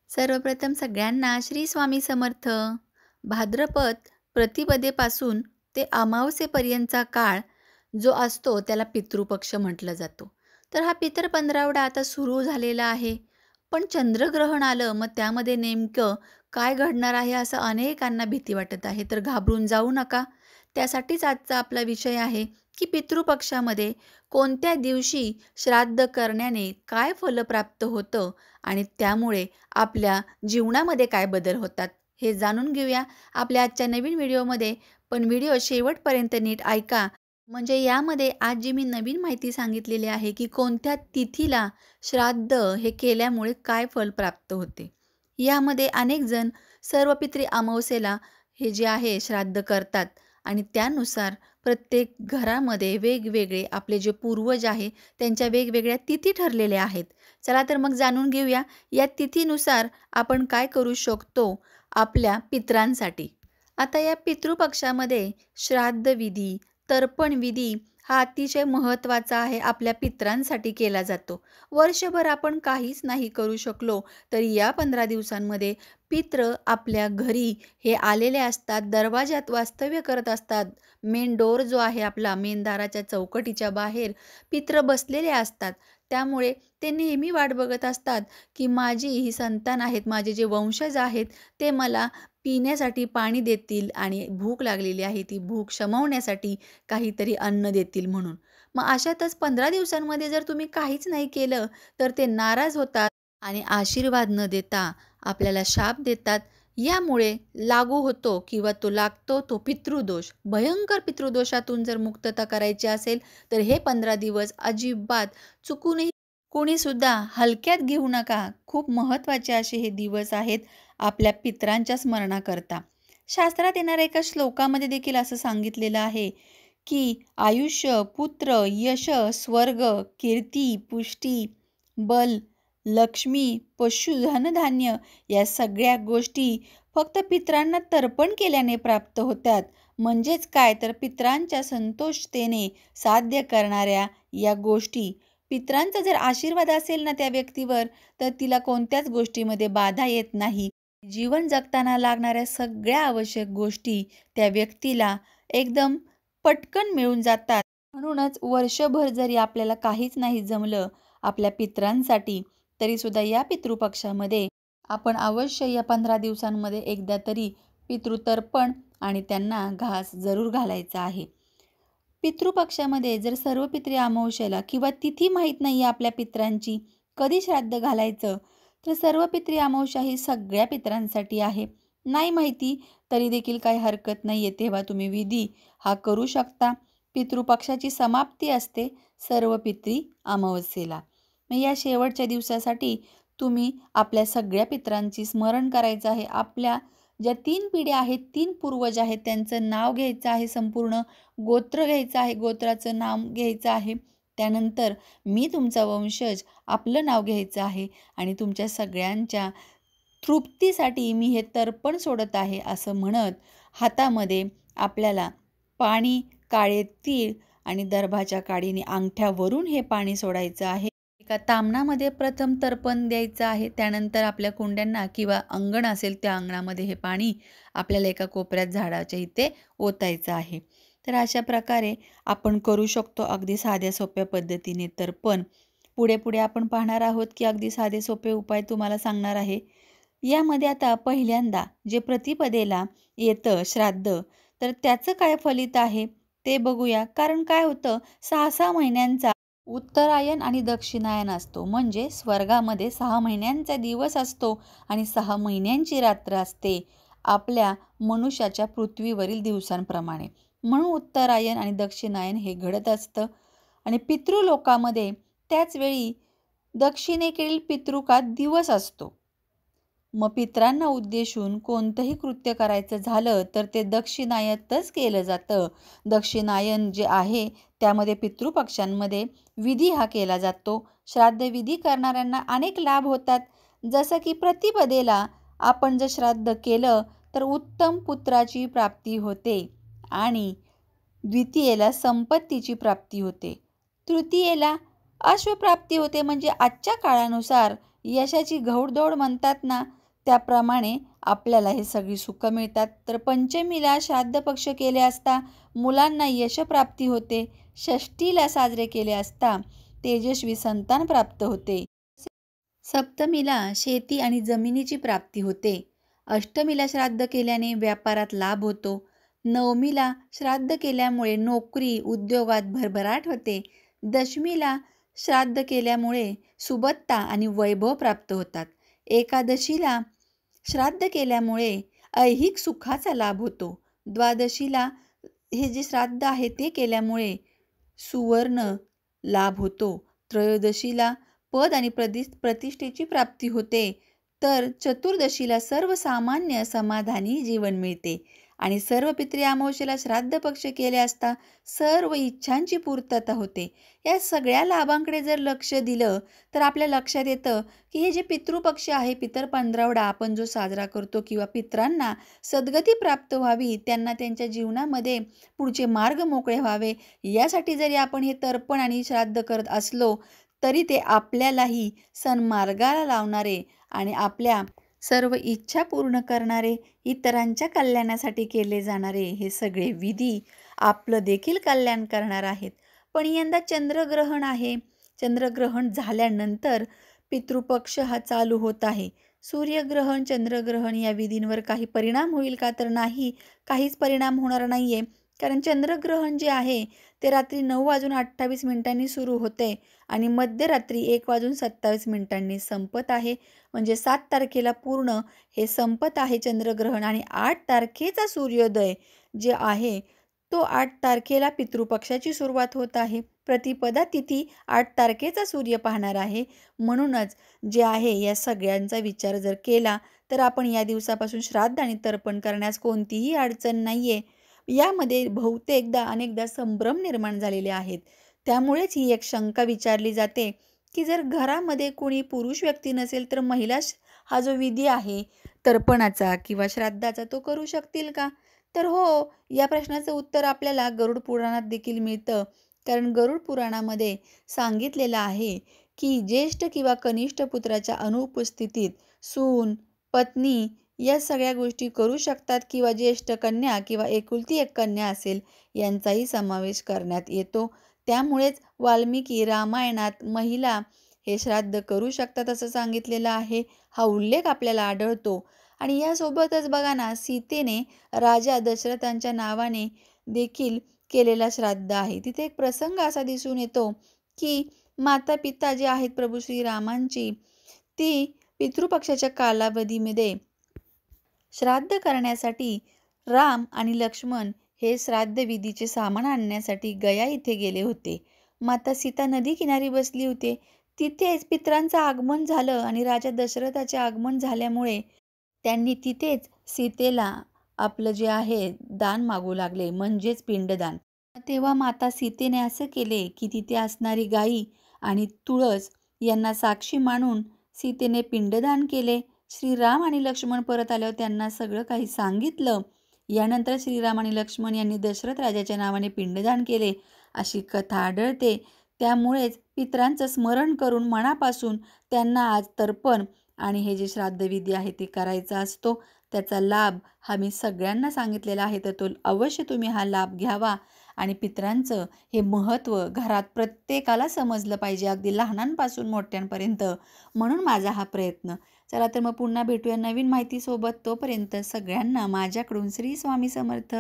सर्वप्रथम सगळ्यांना श्री स्वामी समर्थ. भाद्रपद प्रतिपदेपासून ते अमावस्येपर्यंतचा काळ जो असतो त्याला पितृपक्ष म्हटलं जातो. तर हा पितर पंधरवडा आता सुरू झालेला आहे. पण चंद्रग्रहण आलं, मग त्यामध्ये नेमकं काय घडणार आहे असं अनेकांना भीती वाटत आहे. तर घाबरून जाऊ नका. त्यासाठीच आजचा आपला विषय आहे की पितृपक्षामध्ये कोणत्या दिवशी श्राद्ध करण्याने काय फल प्राप्त होतं आणि त्यामुळे आपल्या जीवनामध्ये काय बदल होतात हे जाणून घेऊया आपल्या आजच्या नवीन व्हिडिओमध्ये. पण व्हिडिओ शेवटपर्यंत नीट ऐका, म्हणजे यामध्ये आज जी मी नवीन माहिती सांगितलेली आहे की कोणत्या तिथीला श्राद्ध हे केल्यामुळे काय फल प्राप्त होते. यामध्ये अनेक जण सर्वपित्री अमावस्येला हे जे आहे श्राद्ध करतात आणि त्यानुसार प्रत्येक घरामध्ये वेगवेगळे आपले जे पूर्वज आहे त्यांच्या वेगवेगळ्या तिथी ठरलेल्या आहेत. चला तर मग जाणून घेऊया या तिथीनुसार आपण काय करू शकतो आपल्या पितरांसाठी. आता या पितृपक्षामध्ये श्राद्ध विधी, तर्पण विधी हा अतिशय महत्त्वाचा आहे, आपल्या पितरांसाठी केला जातो. वर्षभर आपण काहीच नाही करू शकलो तरी या 15 दिवसांमध्ये पित्र आपल्या घरी हे आलेले असतात, दरवाजात वास्तव्य करत असतात. मेन डोर जो आहे आपला, मेन दाराच्या चौकटीच्या बाहेर पित्र बसलेले असतात. त्यामुळे ते नेहमी वाट बघत असतात की माझी ही संतान आहेत, माझे जे वंशज आहेत ते मला पिण्यासाठी पाणी देतील आणि भूक लागलेली आहे ती भूक शमवण्यासाठी काहीतरी अन्न देतील म्हणून. मग अशातच 15 दिवसांमध्ये जर तुम्ही काहीच नाही केलं तर ते नाराज होतात आणि आशीर्वाद न देता आपल्याला शाप देतात. यामुळे लागू होतो किंवा तो लागतो तो पितृदोष. भयंकर पितृदोषातून जर मुक्तता करायची असेल तर हे 15 दिवस अजिबात चुकूनही कोणीसुद्धा हलक्यात घेऊ नका. खूप महत्त्वाचे असे हे दिवस आहेत आपल्या पितरांच्या स्मरणाकरता. शास्त्रात येणाऱ्या एका श्लोकामध्ये देखील असं सांगितलेलं आहे की आयुष्य, पुत्र, यश, स्वर्ग, कीर्ती, पुष्टी, बल, लक्ष्मी, पशु, धनधान्य या सगळ्या गोष्टी फक्त पितरांना तर्पण केल्याने प्राप्त होतात. म्हणजेच काय, तर पितरांच्या संतुष्टतेने साध्य करणाऱ्या या गोष्टी. पितरांचा जर आशीर्वाद असेल ना त्या व्यक्तीवर, तर तिला कोणत्याच गोष्टीमध्ये बाधा येत नाही. जीवन जगताना लागणाऱ्या सगळ्या आवश्यक गोष्टी त्या व्यक्तीला एकदम पटकन मिळून जातात. म्हणूनच वर्षभर जरी आपल्याला काहीच नाही जमलं आपल्या पितरांसाठी, तरीसुद्धा या पितृपक्षामध्ये आपण अवश्य या 15 दिवसांमध्ये एकदा तरी पितृतर्पण आणि त्यांना घास जरूर घालायचा आहे. पितृपक्षामध्ये जर सर्व पित्री अमावस्येला किंवा तिथी माहीत नाही आहे आपल्या पितरांची, कधी श्राद्ध घालायचं, तर सर्व पित्री अमावस्या ही सगळ्या पितरांसाठी आहे. नाही माहिती तरी देखील काही हरकत नाही आहे, तेव्हा तुम्ही विधी हा करू शकता. पितृपक्षाची समाप्ती असते सर्व पित्री अमावस्येला. मग या शेवटच्या दिवसासाठी तुम्ही आपल्या सगळ्या पितरांची स्मरण करायचं आहे. आपल्या ज्या 3 पिढ्या आहेत, 3 पूर्वज आहेत, त्यांचं नाव घ्यायचं आहे, संपूर्ण गोत्र घ्यायचं आहे, गोत्राचं नाव घ्यायचं आहे. त्यानंतर मी तुमचा वंशज आपलं नाव घ्यायचं आहे आणि तुमच्या सगळ्यांच्या तृप्तीसाठी मी हे तर्पण सोडत आहे असं म्हणत हातामध्ये आपल्याला पाणी, काळे तीळ आणि दर्भाच्या काडीने अंगठ्यावरून हे पाणी सोडायचं आहे. एका ताम्हणामध्ये प्रथम तर्पण द्यायचं आहे. त्यानंतर आपल्या कुंड्यांना किंवा अंगण असेल त्या अंगणामध्ये हे पाणी आपल्याला एका कोपऱ्यात झाडाच्या इथे ओतायचं आहे. तर अशा प्रकारे आपण करू शकतो अगदी साध्या सोप्या पद्धतीने तर्पण. पुढे पुढे आपण पाहणार आहोत की अगदी साधे सोपे उपाय तुम्हाला सांगणार आहे. यामध्ये आता पहिल्यांदा जे प्रतिपदेला येतं श्राद्ध, तर त्याचं काय फलित आहे ते बघूया. कारण काय होतं, 6-6 महिन्यांचा उत्तरायण आणि दक्षिणायन असतो. म्हणजे स्वर्गामध्ये 6 महिन्यांचा दिवस असतो आणि 6 महिन्यांची रात्र असते आपल्या मनुष्याच्या पृथ्वीवरील दिवसांप्रमाणे. म्हणून उत्तरायण आणि दक्षिणायन हे घडत असतं. आणि पितृलोकामध्ये त्याचवेळी दक्षिणेकडील पितृकात दिवस असतो. मग पितरांना उद्देशून कोणतंही कृत्य करायचं झालं तर ते दक्षिणायतच केलं जातं. दक्षिणायन जे आहे त्यामध्ये पितृपक्षांमध्ये विधी हा केला जातो. श्राद्धविधी करणाऱ्यांना अनेक लाभ होतात. जसं की प्रतिपदेला आपण जर श्राद्ध केलं तर उत्तम पुत्राची प्राप्ती होते आणि द्वितीयेला संपत्तीची प्राप्ती होते. तृतीयेला अश्वप्राप्ती होते. म्हणजे आजच्या काळानुसार यशाची घौडदौड म्हणतात ना, त्याप्रमाणे आपल्याला हे सगळी सुखं मिळतात. तर पंचमीला श्राद्ध पक्ष केले असता मुलांना यशप्राप्ती होते. षष्टीला साजरे केले असता तेजस्वी संतान प्राप्त होते. सप्तमीला शेती आणि जमिनीची प्राप्ती होते. अष्टमीला श्राद्ध केल्याने व्यापारात लाभ होतो. नवमीला श्राद्ध केल्यामुळे नोकरी उद्योगात भरभराट होते. दशमीला श्राद्ध केल्यामुळे सुबत्ता आणि वैभव प्राप्त होतात. एकादशीला श्राद्ध केल्यामुळे ऐहिक सुखाचा लाभ होतो. द्वादशीला हे जे श्राद्ध आहे ते केल्यामुळे सुवर्ण लाभ होतो. त्रयोदशीला पद आणि प्रतिष्ठेची प्राप्ती होते. तर चतुर्दशीला सर्वसामान्य समाधानी जीवन मिळते. आणि सर्व पितृ अमावस्येला श्राद्ध पक्ष केले असता सर्व इच्छांची पूर्तता होते. या सगळ्या लाभांकडे जर लक्ष दिलं तर आपल्या लक्षात येतं की हे जे पितृपक्ष आहे, पितर पंधरवडा आपण जो साजरा करतो किंवा पितरांना सद्गती प्राप्त व्हावी, त्यांना त्यांच्या जीवनामध्ये पुढचे मार्ग मोकळे व्हावे, यासाठी जरी आपण हे तर्पण आणि श्राद्ध करत असलो तरी ते आपल्यालाही सन्मार्गाला लावणारे आणि आपल्या सर्व इच्छा पूर्ण करणारे, इतरांच्या कल्याणासाठी केले जाणारे हे सगळे विधी आपलं देखील कल्याण करणार आहेत. पण यंदा चंद्रग्रहण आहे. चंद्रग्रहण झाल्यानंतर पितृपक्ष हा चालू होत आहे. सूर्यग्रहण, चंद्रग्रहण या विधींवर काही परिणाम होईल का? तर नाही, काहीच परिणाम होणार नाही आहे. कारण चंद्रग्रहण जे आहे ते रात्री 9:28 सुरू होते आणि मध्यरात्री 1:27 संपत आहे. म्हणजे 7 तारखेला पूर्ण हे संपत आहे चंद्रग्रहण. आणि 8 तारखेचा सूर्योदय जे आहे तो 8 तारखेला पितृपक्षाची सुरुवात होत आहे. प्रतिपदा तिथी 8 तारखेचा सूर्य पाहणार आहे. म्हणूनच जे आहे या सगळ्यांचा विचार जर केला तर आपण या दिवसापासून श्राद्ध आणि तर्पण करण्यास कोणतीही अडचण नाही आहे. यामध्ये बहुतेकदा अनेकदा संभ्रम निर्माण झालेले आहेत. त्यामुळेच ही एक शंका विचारली जाते की जर घरामध्ये कोणी पुरुष व्यक्ती नसेल तर महिला हा जो विधी आहे तर्पणाचा किंवा श्राद्धाचा तो करू शकतील का? तर हो, या प्रश्नाचं उत्तर आपल्याला गरुड पुराणात देखील मिळतं. कारण गरुड पुराणामध्ये सांगितलेलं आहे की ज्येष्ठ किंवा कनिष्ठ पुत्राच्या अनुपस्थितीत सून, पत्नी या सगळ्या गोष्टी करू शकतात किंवा ज्येष्ठ कन्या किंवा एकुलती एक कन्या असेल यांचाही समावेश करण्यात येतो. त्यामुळेच वाल्मिकी रामायणात महिला हे श्राद्ध करू शकतात असं सांगितलेलं आहे. हा उल्लेख आपल्याला आढळतो. आणि यासोबतच बघा ना, सीतेने राजा दशरथांच्या नावाने देखील केलेला श्राद्ध आहे. तिथे एक प्रसंग असा दिसून येतो की माता पिता जे आहेत प्रभू श्रीरामांची, ती पितृपक्षाच्या कालावधीमध्ये श्राद्ध करण्यासाठी राम आणि लक्ष्मण हे श्राद्ध विधीचे सामान आणण्यासाठी गया इथे गेले होते. माता सीता नदी किनारी बसली होते. तिथेच पितरांचं आगमन झालं आणि राजा दशरथाचे आगमन झाल्यामुळे त्यांनी तिथेच सीतेला आपलं जे आहे दान मागू लागले, म्हणजेच पिंडदान. तेव्हा माता सीतेने असं केले की तिथे असणारी गाई आणि तुळस यांना साक्षी मानून सीतेने पिंडदान केले. श्रीराम आणि लक्ष्मण परत आल्यावर त्यांना सगळं काही सांगितलं. यानंतर श्रीराम आणि लक्ष्मण यांनी दशरथ राजाच्या नावाने पिंडदान केले अशी कथा आढळते. त्यामुळेच पितरांचं स्मरण करून मनापासून त्यांना आज तर्पण आणि हे जे श्राद्धविधी आहे ते करायचा असतो. त्याचा लाभ हा मी सगळ्यांना सांगितलेला आहे, तर तो अवश्य तुम्ही हा लाभ घ्यावा. आणि पितरांचं हे महत्त्व घरात प्रत्येकाला समजलं पाहिजे, अगदी लहानांपासून मोठ्यांपर्यंत. म्हणून माझा हा प्रयत्न. चला तर मग पुन्हा भेटूया नवीन माहितीसोबत. तोपर्यंत सगळ्यांना माझ्याकडून श्री स्वामी समर्थ.